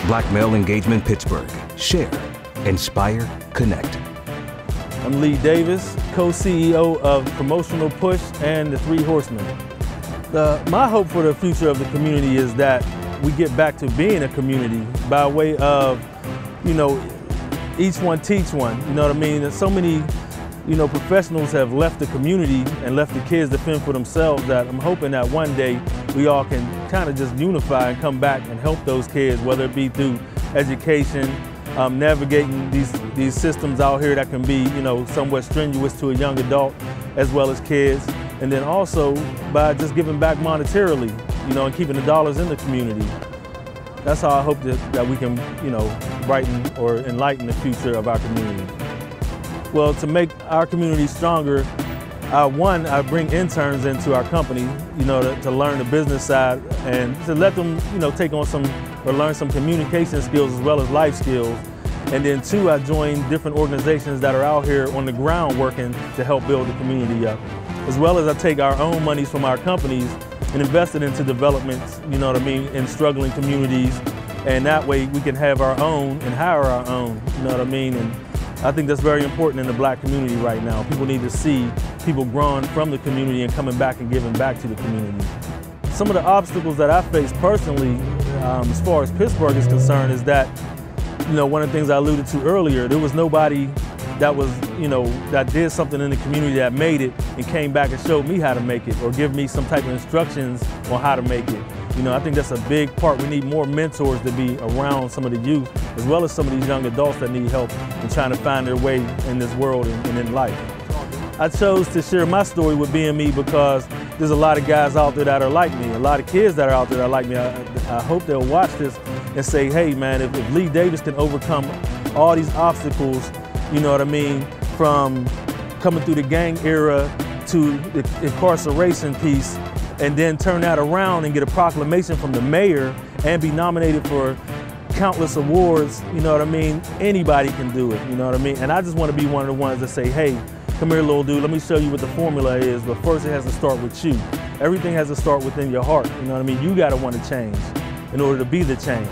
Black Male Engagement Pittsburgh. Share, inspire, connect. I'm Lee Davis, co-CEO of Promotional Push and the Three Horsemen. My hope for the future of the community is that we get back to being a community by way of, each one teach one. You know what I mean? There's so many, professionals have left the community and left the kids to fend for themselves that I'm hoping that one day we all can kind of just unify and come back and help those kids, whether it be through education, navigating these systems out here that can be, somewhat strenuous to a young adult as well as kids. And then also by just giving back monetarily, and keeping the dollars in the community. That's how I hope that we can, brighten or enlighten the future of our community. Well, to make our community stronger, I bring interns into our company, to learn the business side and to let them, take on learn some communication skills as well as life skills. And then two, I join different organizations that are out here on the ground working to help build the community up. As well as I take our own monies from our companies and invest it into developments, in struggling communities. And that way we can have our own and hire our own, And I think that's very important in the black community right now. People need to see people growing from the community and coming back and giving back to the community. Some of the obstacles that I face personally, as far as Pittsburgh is concerned, is that, one of the things I alluded to earlier, there was nobody that was, that did something in the community that made it and came back and showed me how to make it or give me some type of instructions on how to make it. I think that's a big part. We need more mentors to be around some of the youth, as well as some of these young adults that need help in trying to find their way in this world and in life. I chose to share my story with BMe because there's a lot of guys out there that are like me, a lot of kids that are out there that are like me. I hope they'll watch this and say, hey man, if Lee Davis can overcome all these obstacles, from coming through the gang era to the incarceration piece, and then turn that around and get a proclamation from the mayor and be nominated for countless awards, anybody can do it, And I just want to be one of the ones that say, hey, come here, little dude, let me show you what the formula is, but first it has to start with you. Everything has to start within your heart, You got to want to change in order to be the change.